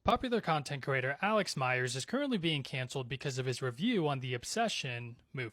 Popular content creator Alex Meyers is currently being cancelled because of his review on the Obsession movie.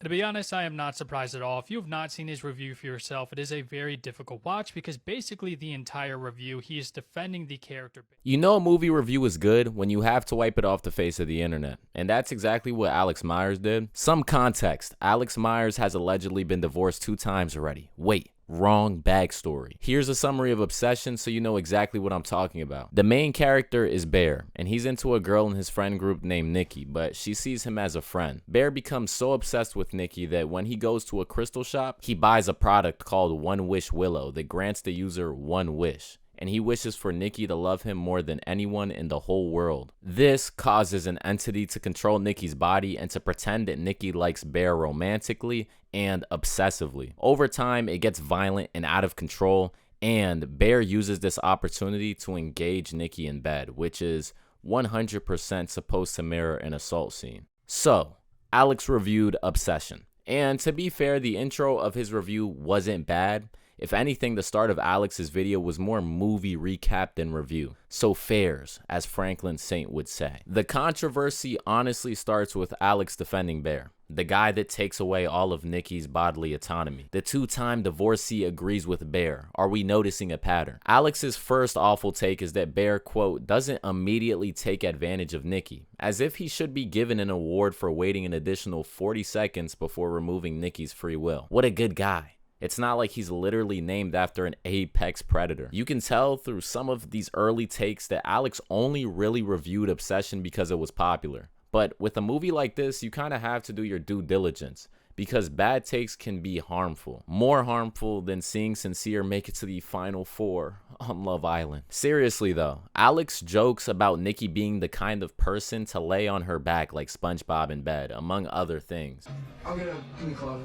And to be honest, I am not surprised at all. If you have not seen his review for yourself, it is a very difficult watch because basically the entire review, he is defending the character. You know a movie review is good when you have to wipe it off the face of the internet. And that's exactly what Alex Meyers did. Some context. Alex Meyers has allegedly been divorced 2 times already. Wait. Wrong backstory. Here's a summary of Obsession so you know exactly what I'm talking about. The main character is Bear, and he's into a girl in his friend group named Nikki, but she sees him as a friend. Bear becomes so obsessed with Nikki that when he goes to a crystal shop, he buys a product called One Wish Willow that grants the user one wish. And he wishes for Nikki to love him more than anyone in the whole world. This causes an entity to control Nikki's body and to pretend that Nikki likes Bear romantically and obsessively. Over time, it gets violent and out of control, and Bear uses this opportunity to engage Nikki in bed, which is 100% supposed to mirror an assault scene. So, Alex reviewed Obsession. And to be fair, the intro of his review wasn't bad. If anything, the start of Alex's video was more movie recap than review. So fairs, as Franklin Saint would say. The controversy honestly starts with Alex defending Bear, the guy that takes away all of Nikki's bodily autonomy. The 2-time divorcee agrees with Bear. Are we noticing a pattern? Alex's first awful take is that Bear, quote, doesn't immediately take advantage of Nikki, as if he should be given an award for waiting an additional 40 seconds before removing Nikki's free will. What a good guy. It's not like he's literally named after an apex predator. You can tell through some of these early takes that Alex only really reviewed Obsession because it was popular. But with a movie like this, you kind of have to do your due diligence because bad takes can be harmful. More harmful than seeing Sincere make it to the final 4 on Love Island. Seriously though, Alex jokes about Nikki being the kind of person to lay on her back like SpongeBob in bed, among other things. I'm gonna pina colada.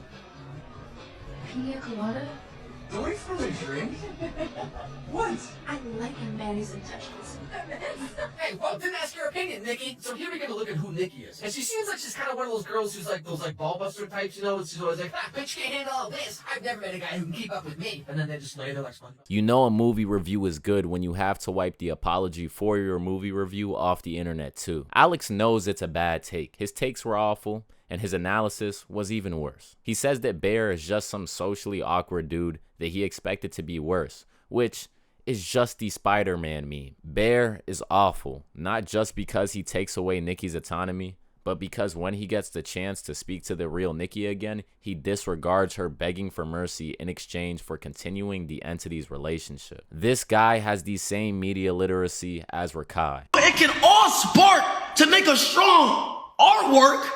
Pina colada? Away from a drink? What? I like mayonnaise and touches. Hey, well, didn't ask your opinion, Nikki. So here we get a look at who Nikki is. And she seems like she's kind of one of those girls who's like those ball buster types, you know? She's always like, bitch can't handle all this. I've never met a guy who can keep up with me. And then they just lay there like SpongeBob. You know a movie review is good when you have to wipe the apology for your movie review off the internet too. Alex knows it's a bad take. His takes were awful, and his analysis was even worse. He says that Bear is just some socially awkward dude that he expected to be worse, which is just the Spider-Man meme. Bear is awful, not just because he takes away Nikki's autonomy, but because when he gets the chance to speak to the real Nikki again, he disregards her begging for mercy in exchange for continuing the entity's relationship. This guy has the same media literacy as Rakai. It can all spark to make a strong artwork.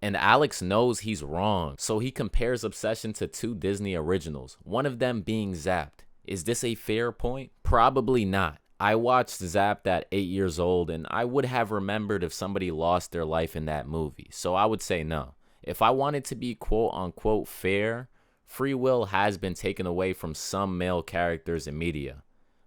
And Alex knows he's wrong, so he compares Obsession to 2 Disney originals, one of them being Zapped. Is this a fair point? Probably not. I watched Zapped at 8 years old, and I would have remembered if somebody lost their life in that movie, so I would say no. If I wanted to be quote-unquote fair, free will has been taken away from some male characters in media.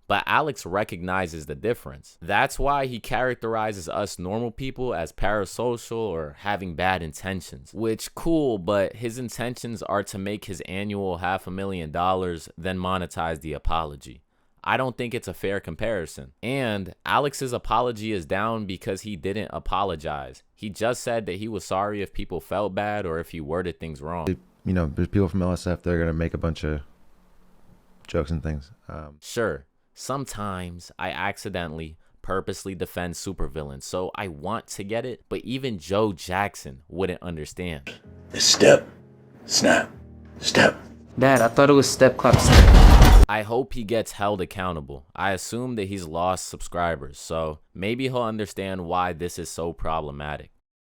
But Alex recognizes the difference. That's why he characterizes us normal people as parasocial or having bad intentions. Which, cool, but his intentions are to make his annual $500,000, then monetize the apology. I don't think it's a fair comparison. And Alex's apology is down because he didn't apologize. He just said that he was sorry if people felt bad or if he worded things wrong. You know, there's people from LSF, they're going to make a bunch of jokes and things. Sure. Sometimes I accidentally, purposely defend supervillains, so I want to get it, but even Joe Jackson wouldn't understand. The step, snap, step. Dad, I thought it was step, clap, snap. I hope he gets held accountable. I assume that he's lost subscribers, so maybe he'll understand why this is so problematic.